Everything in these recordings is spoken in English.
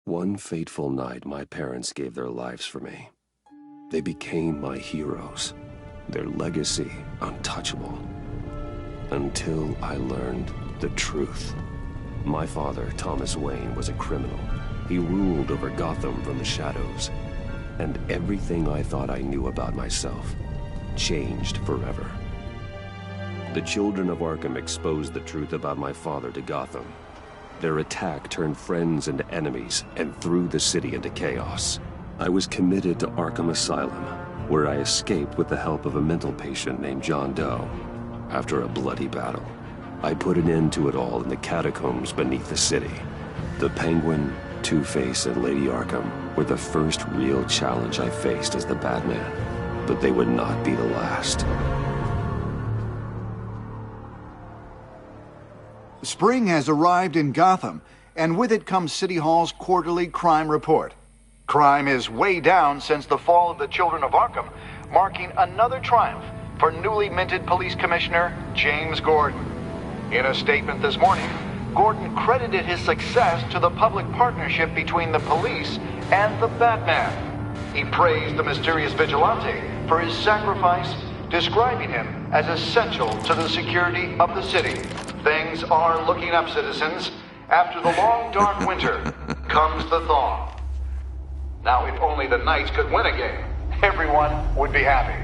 One fateful night, my parents gave their lives for me. They became my heroes, their legacy untouchable. Until I learned the truth. My father, Thomas Wayne, was a criminal. He ruled over Gotham from the shadows. And everything I thought I knew about myself changed forever. The children of Arkham exposed the truth about my father to Gotham. Their attack turned friends into enemies and threw the city into chaos. I was committed to Arkham Asylum, where I escaped with the help of a mental patient named John Doe. After a bloody battle, I put an end to it all in the catacombs beneath the city. The Penguin, Two-Face, and Lady Arkham were the first real challenge I faced as the Batman, but they would not be the last. Spring has arrived in Gotham, and with it comes City Hall's quarterly crime report. Crime is way down since the fall of the Children of Arkham, marking another triumph for newly minted Police Commissioner James Gordon. In a statement this morning, Gordon credited his success to the public partnership between the police and the Batman. He praised the mysterious vigilante for his sacrifice, describing him as essential to the security of the city. Things are looking up, citizens. After the long, dark winter comes the thaw. Now, if only the Knights could win a game, everyone would be happy.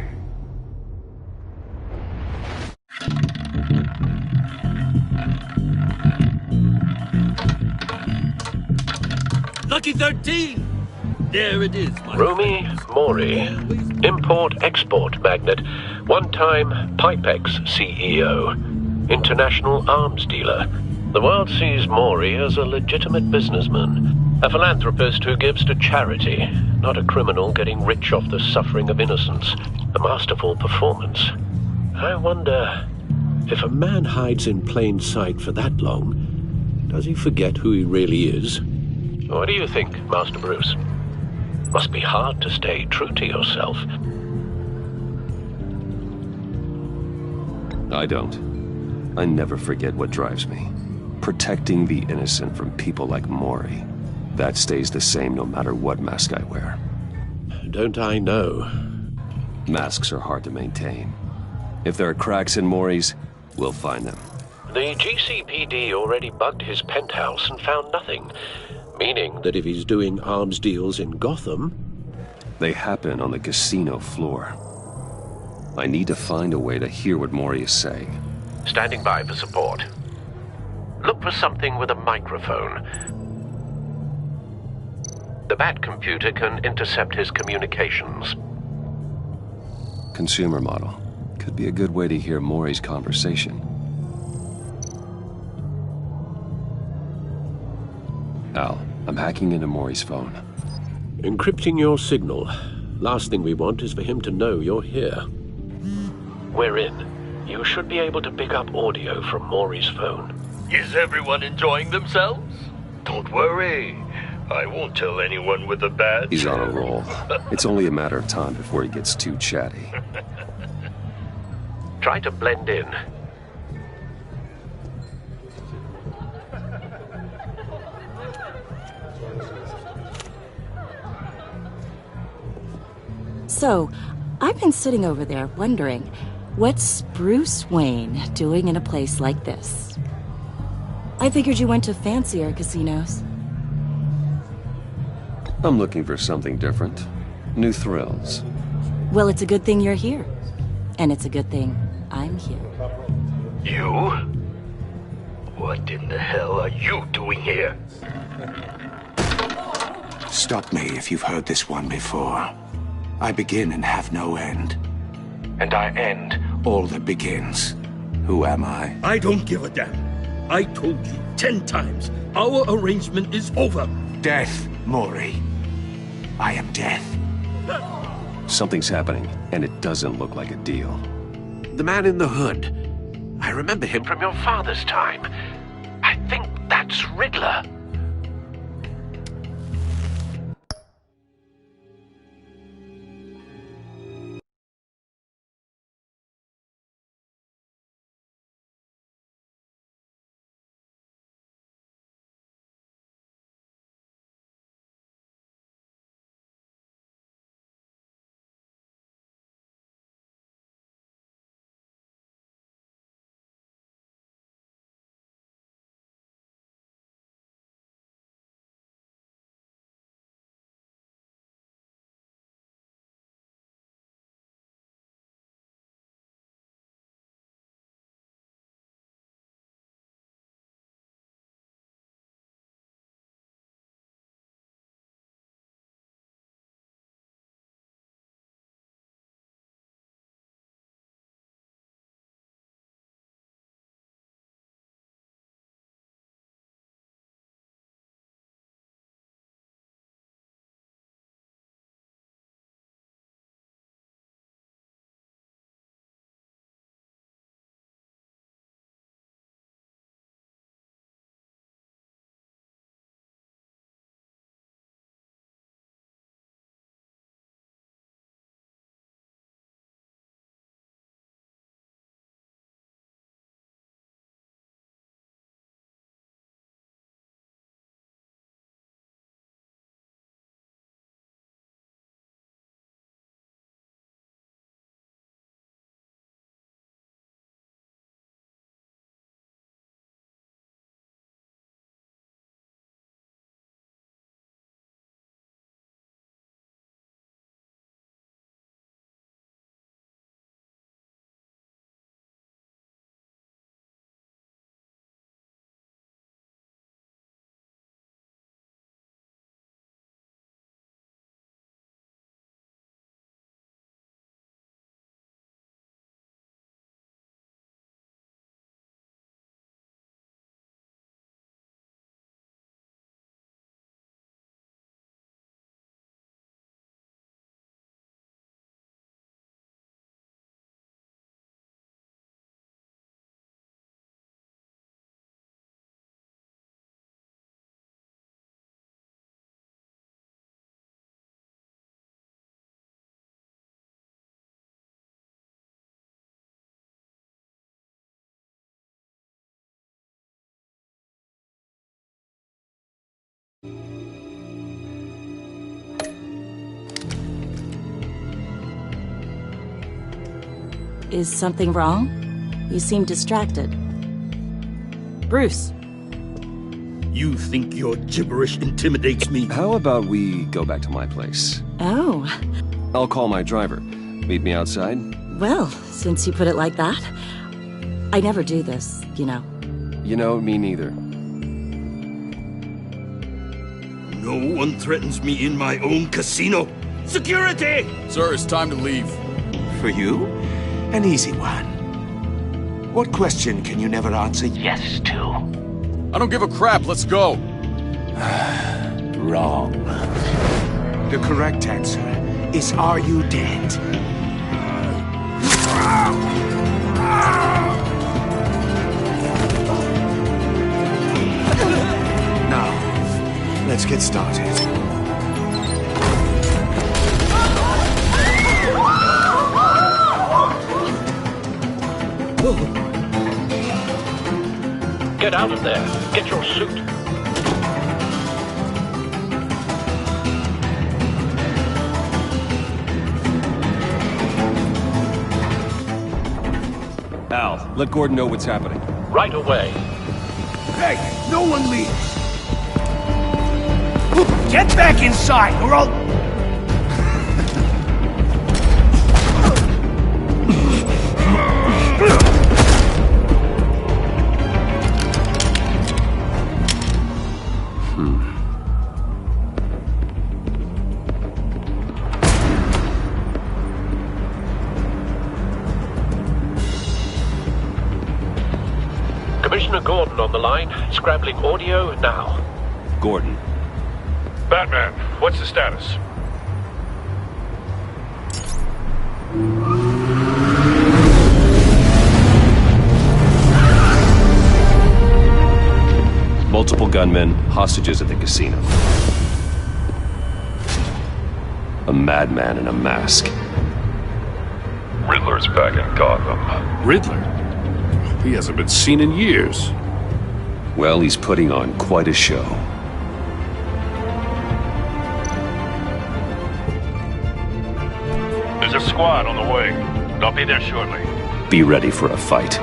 Lucky 13! There it is, my Rumi Mori, import-export magnate, one-time Pipex CEO, international arms dealer. The world sees Mori as a legitimate businessman, a philanthropist who gives to charity, not a criminal getting rich off the suffering of innocence. A masterful performance. I wonder, if a man hides in plain sight for that long, does he forget who he really is? What do you think, Master Bruce? Must be hard to stay true to yourself. I don't. I never forget what drives me. Protecting the innocent from people like Mori. That stays the same no matter what mask I wear. Don't I know? Masks are hard to maintain. If there are cracks in Mori's, we'll find them. The GCPD already bugged his penthouse and found nothing. Meaning that if he's doing arms deals in Gotham... They happen on the casino floor. I need to find a way to hear what Mori is saying. Standing by for support. Look for something with a microphone. The Bat computer can intercept his communications. Consumer model. Could be a good way to hear Mori's conversation. Al, I'm hacking into Mori's phone. Encrypting your signal. Last thing we want is for him to know you're here. We're in. You should be able to pick up audio from Mori's phone. Is everyone enjoying themselves? Don't worry. I won't tell anyone with a badge. He's on a roll. It's only a matter of time before he gets too chatty. Try to blend in. So, I've been sitting over there wondering, what's Bruce Wayne doing in a place like this? I figured you went to fancier casinos. I'm looking for something different. New thrills. Well, it's a good thing you're here. And it's a good thing I'm here. You? What in the hell are you doing here? Stop me if you've heard this one before. I begin and have no end. And I end all that begins. Who am I? I don't give a damn. I told you 10 times. Our arrangement is over. Death, Mori. I am death. Something's happening, and it doesn't look like a deal. The man in the hood. I remember him from your father's time. I think that's Riddler. Is something wrong? You seem distracted. Bruce. You think your gibberish intimidates me? How about we go back to my place? Oh. I'll call my driver. Meet me outside? Well, since you put it like that. I never do this, you know. You know, me neither. No one threatens me in my own casino. Security! Sir, it's time to leave. For you? An easy one. What question can you never answer yes to? I don't give a crap, let's go. Wrong. The correct answer is, are you dead? Now, let's get started. Get out of there. Get your suit. Al, let Gordon know what's happening. Right away. Hey, no one leaves! Get back inside, or I'll... Commissioner Gordon on the line, scrambling audio now. Gordon. Batman, what's the status? Multiple gunmen, hostages at the casino. A madman in a mask. Riddler's back in Gotham. Riddler? He hasn't been seen in years. Well, he's putting on quite a show. There's a squad on the way. They'll be there shortly. Be ready for a fight.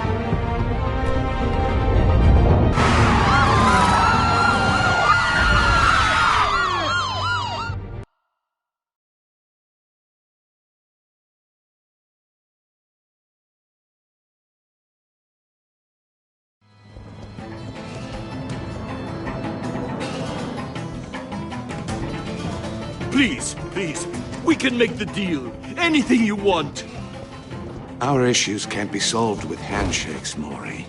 Please, please, we can make the deal. Anything you want. Our issues can't be solved with handshakes, Maury.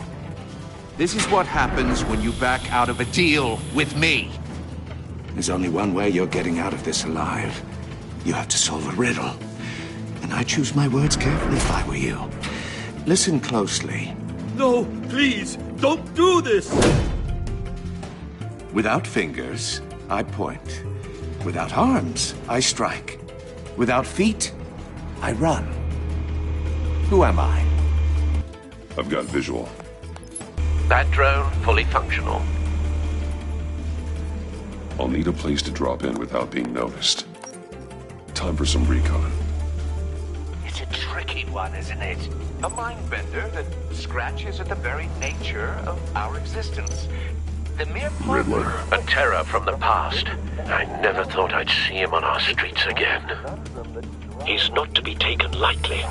This is what happens when you back out of a deal with me. There's only one way you're getting out of this alive. You have to solve a riddle. And I choose my words carefully if I were you. Listen closely. No, please, don't do this! Without fingers, I point. Without arms, I strike. Without feet, I run. Who am I? I've got visual. That drone fully functional. I'll need a place to drop in without being noticed. Time for some recon. It's a tricky one, isn't it? A mind bender that scratches at the very nature of our existence. The mere Riddler. A terror from the past. I never thought I'd see him on our streets again. He's not to be taken lightly.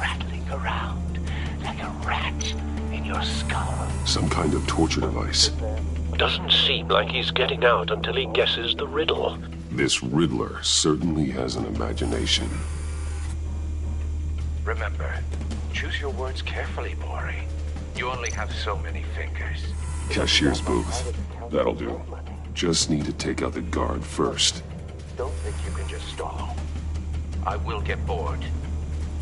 rattling around like a rat in your skull. Some kind of torture device. Doesn't seem like he's getting out until he guesses the riddle. This Riddler certainly has an imagination. Remember, choose your words carefully, Maury. You only have so many fingers. Cashier's booth. That'll do. Just need to take out the guard first. Don't think you can just stall. I will get bored.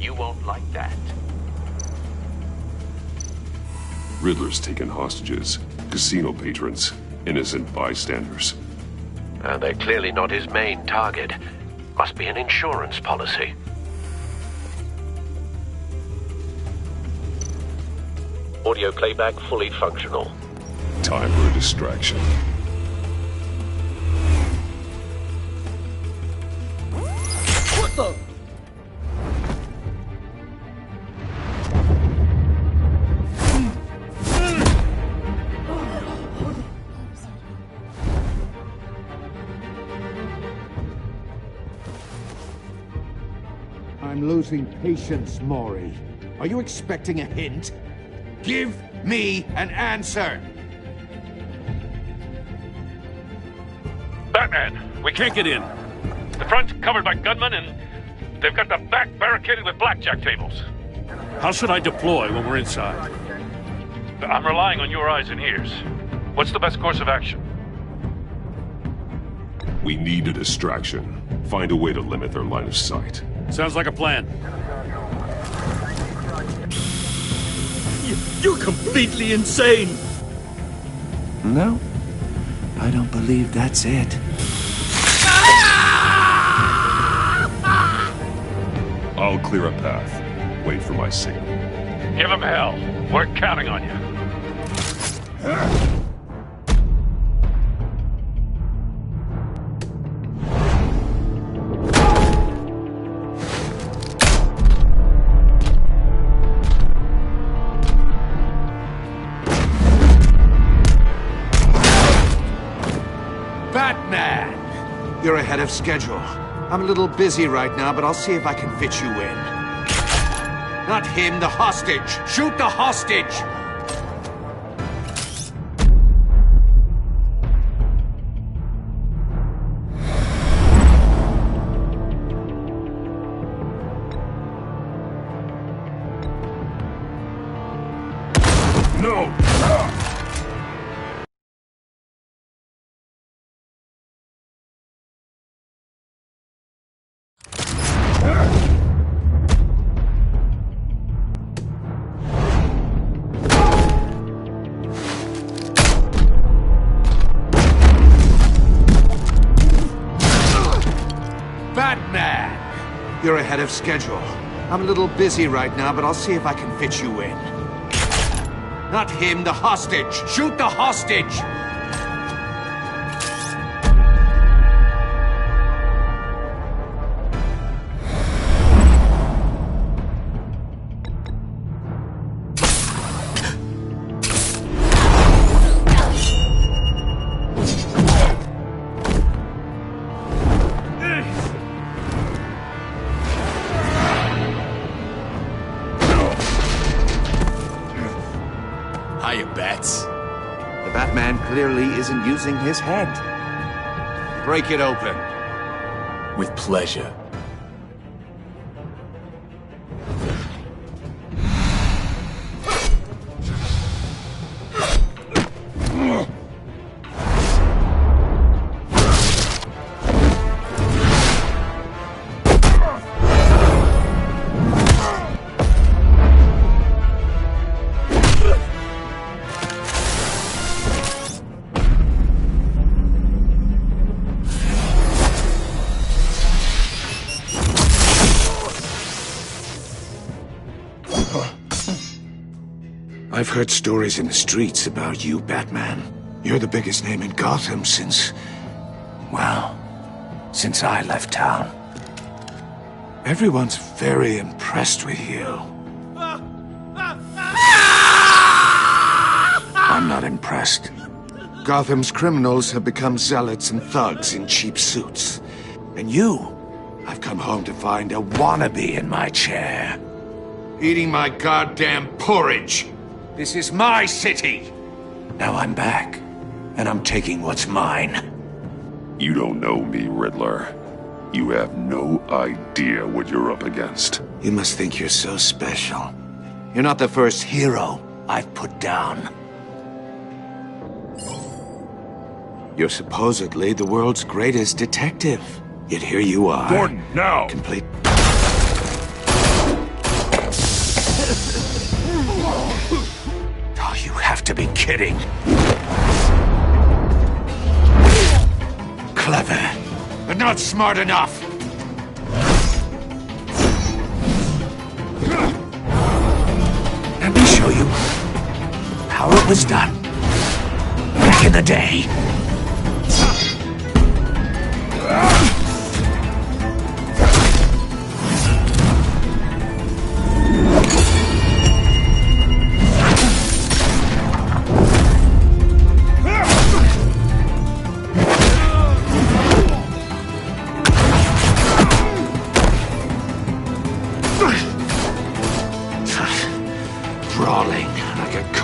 You won't like that. Riddler's taken hostages, casino patrons, innocent bystanders. They're clearly not his main target. Must be an insurance policy. Audio playback fully functional. Time for a distraction. Arthur! I'm losing patience, Maury. Are you expecting a hint? Give me an answer! Batman, we can't get in. The front's covered by gunmen, and they've got the back barricaded with blackjack tables. How should I deploy when we're inside? I'm relying on your eyes and ears. What's the best course of action? We need a distraction. Find a way to limit their line of sight. Sounds like a plan. You're completely insane! No, I don't believe that's it. I'll clear a path. Wait for my signal. Give him hell. We're counting on you. Batman! You're ahead of schedule. I'm a little busy right now, but I'll see if I can fit you in. Not him, the hostage! Shoot the hostage! No! Batman! You're ahead of schedule. I'm a little busy right now, but I'll see if I can fit you in. Not him, the hostage! Shoot the hostage! Hiya, Bats. The Batman clearly isn't using his head. Break it open. With pleasure. I've heard stories in the streets about you, Batman. You're the biggest name in Gotham since... well, since I left town. Everyone's very impressed with you. I'm not impressed. Gotham's criminals have become zealots and thugs in cheap suits. And you, I've come home to find a wannabe in my chair. Eating my goddamn porridge. This is my city! Now I'm back, and I'm taking what's mine. You don't know me, Riddler. You have no idea what you're up against. You must think you're so special. You're not the first hero I've put down. You're supposedly the world's greatest detective. Yet here you are. Gordon, now! Complete... Oh, you have to be kidding. Clever, but not smart enough. Let me show you how it was done back in the day.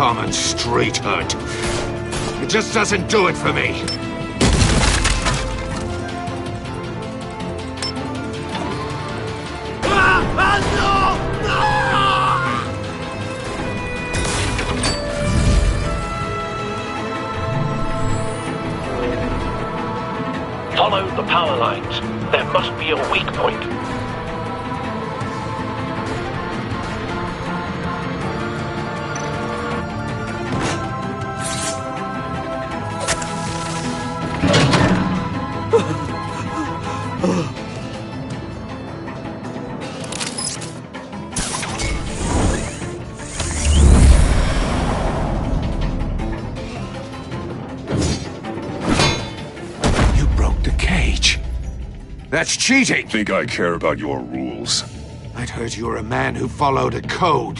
common street hood. It just doesn't do it for me. Follow the power lines. There must be a weak point. That's cheating! Think I care about your rules? I'd heard you were a man who followed a code.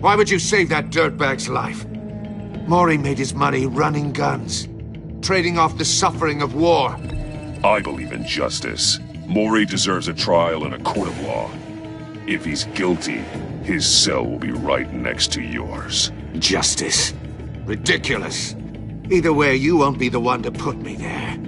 Why would you save that dirtbag's life? Maury made his money running guns, trading off the suffering of war. I believe in justice. Maury deserves a trial in a court of law. If he's guilty, his cell will be right next to yours. Justice? Ridiculous. Either way, you won't be the one to put me there.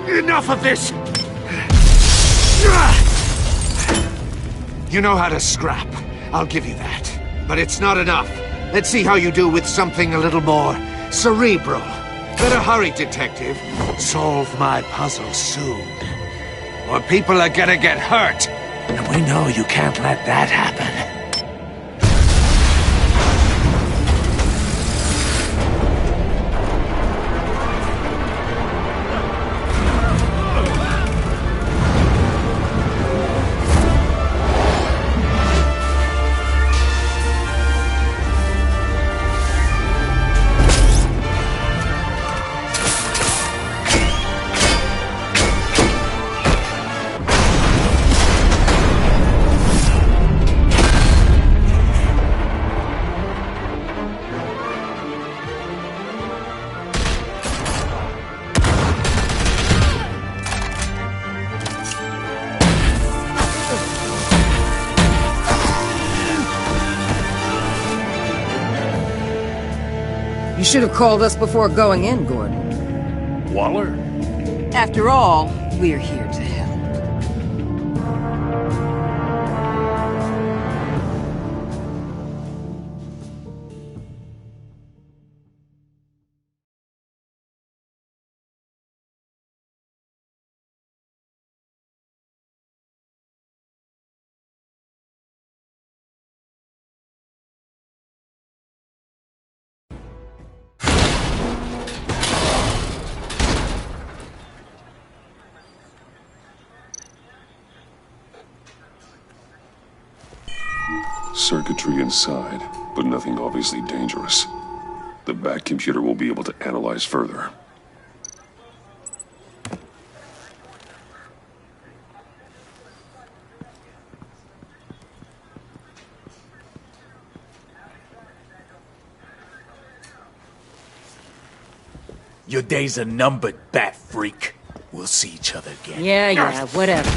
Enough of this! You know how to scrap. I'll give you that. But it's not enough. Let's see how you do with something a little more cerebral. Better hurry, detective. Solve my puzzle soon. Or people are gonna get hurt. And we know you can't let that happen. You should have called us before going in, Gordon. Waller? After all, we're here to help. Circuitry inside, but nothing obviously dangerous. The back computer will be able to analyze further. Your days are numbered, bat freak. We'll see each other again. Yeah, whatever.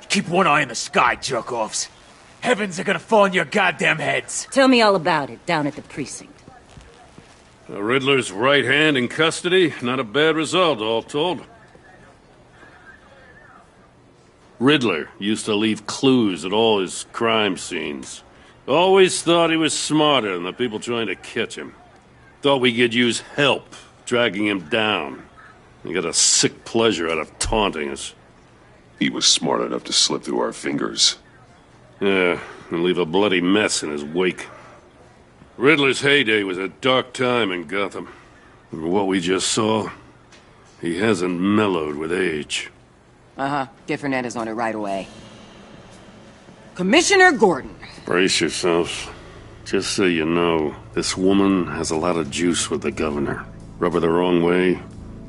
Keep one eye in the sky, jerk-offs. Heavens are gonna fall on your goddamn heads. Tell me all about it down at the precinct. Riddler's right hand in custody. Not a bad result, all told. Riddler used to leave clues at all his crime scenes. Always thought he was smarter than the people trying to catch him. Thought we could use help dragging him down. He got a sick pleasure out of taunting us. He was smart enough to slip through our fingers. Yeah, and leave a bloody mess in his wake. Riddler's heyday was a dark time in Gotham. From what we just saw, he hasn't mellowed with age. Uh-huh. Get Fernandez on it right away. Commissioner Gordon. Brace yourselves. Just so you know, this woman has a lot of juice with the governor. Rub her the wrong way,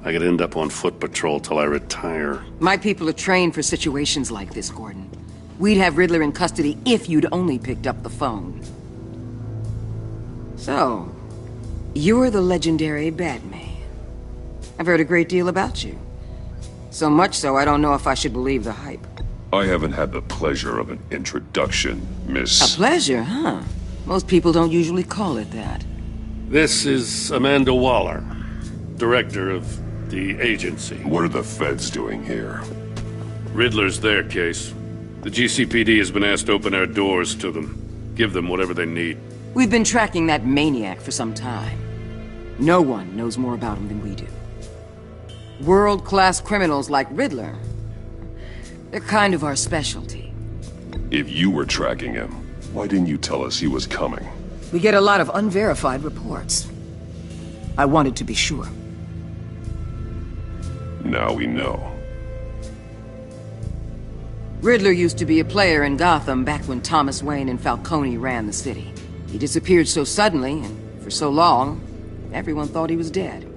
I could end up on foot patrol till I retire. My people are trained for situations like this, Gordon. We'd have Riddler in custody if you'd only picked up the phone. So, you're the legendary Batman. I've heard a great deal about you. So much so, I don't know if I should believe the hype. I haven't had the pleasure of an introduction, Miss... A pleasure, huh? Most people don't usually call it that. This is Amanda Waller, director of the agency. What are the feds doing here? Riddler's their case. The GCPD has been asked to open our doors to them. Give them whatever they need. We've been tracking that maniac for some time. No one knows more about him than we do. World-class criminals like Riddler. They're kind of our specialty. If you were tracking him, why didn't you tell us he was coming? We get a lot of unverified reports. I wanted to be sure. Now we know. Riddler used to be a player in Gotham back when Thomas Wayne and Falcone ran the city. He disappeared so suddenly, and for so long, everyone thought he was dead.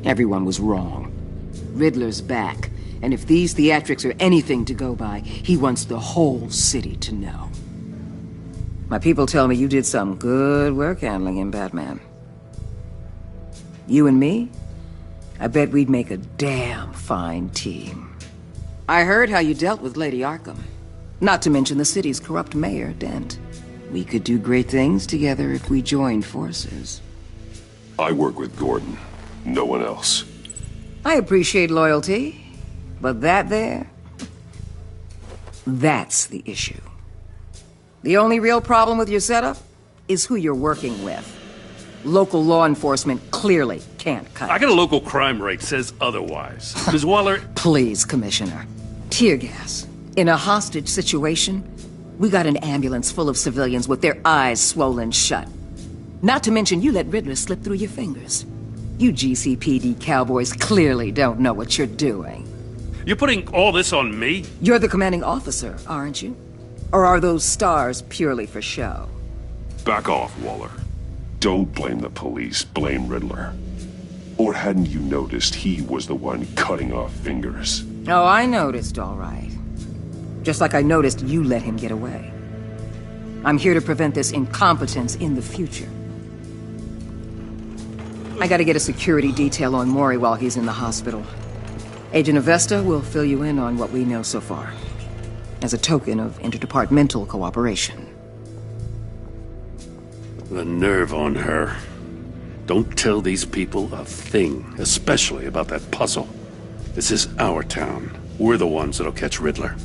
Everyone was wrong. Riddler's back, and if these theatrics are anything to go by, he wants the whole city to know. My people tell me you did some good work handling him, Batman. You and me? I bet we'd make a damn fine team. I heard how you dealt with Lady Arkham. Not to mention the city's corrupt mayor, Dent. We could do great things together if we joined forces. I work with Gordon. No one else. I appreciate loyalty, but that there... that's the issue. The only real problem with your setup is who you're working with. Local law enforcement clearly can't cut it. I got a local crime rate says otherwise. Ms. Waller... Please, Commissioner. Tear gas. In a hostage situation, we got an ambulance full of civilians with their eyes swollen shut. Not to mention you let Riddler slip through your fingers. You GCPD cowboys clearly don't know what you're doing. You're putting all this on me? You're the commanding officer, aren't you? Or are those stars purely for show? Back off, Waller. Don't blame the police, blame Riddler. Or hadn't you noticed he was the one cutting off fingers? Oh, I noticed, all right. Just like I noticed you let him get away. I'm here to prevent this incompetence in the future. I gotta get a security detail on Maury while he's in the hospital. Agent Avesta will fill you in on what we know so far, as a token of interdepartmental cooperation. The nerve on her. Don't tell these people a thing, especially about that puzzle. This is our town. We're the ones that'll catch Riddler.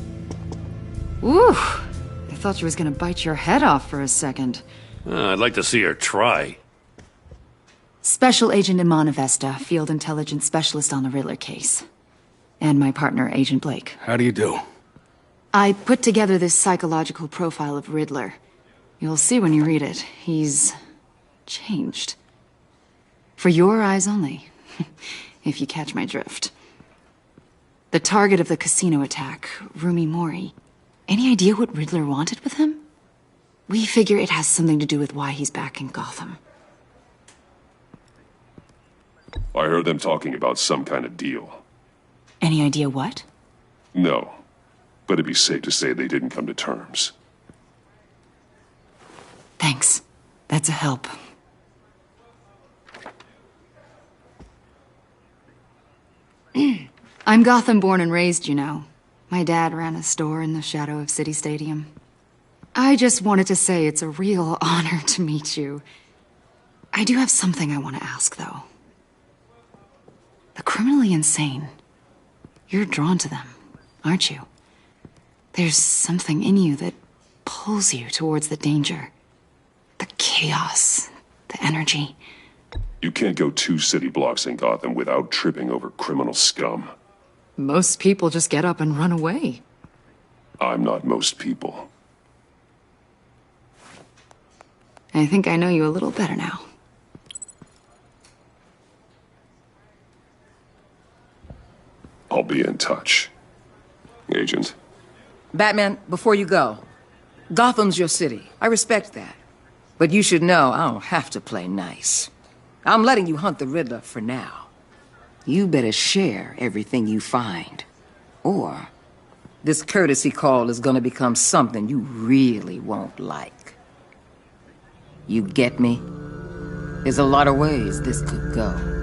Ooh, I thought she was gonna bite your head off for a second. I'd like to see her try. Special Agent Iman Avesta, Field Intelligence Specialist on the Riddler case. And my partner, Agent Blake. How do you do? I put together this psychological profile of Riddler. You'll see when you read it. He's... changed. For your eyes only, if you catch my drift. The target of the casino attack, Rumi Mori. Any idea what Riddler wanted with him? We figure it has something to do with why he's back in Gotham. I heard them talking about some kind of deal. Any idea what? No, but it'd be safe to say they didn't come to terms. Thanks. That's a help. I'm Gotham born and raised, you know. My dad ran a store in the shadow of City Stadium. I just wanted to say it's a real honor to meet you. I do have something I want to ask, though. The criminally insane. You're drawn to them, aren't you? There's something in you that pulls you towards the danger. The chaos, the energy. You can't go 2 city blocks in Gotham without tripping over criminal scum. Most people just get up and run away. I'm not most people. I think I know you a little better now. I'll be in touch, Agent. Batman, before you go, Gotham's your city. I respect that. But you should know I don't have to play nice. I'm letting you hunt the Riddler for now. You better share everything you find. Or this courtesy call is gonna become something you really won't like. You get me? There's a lot of ways this could go.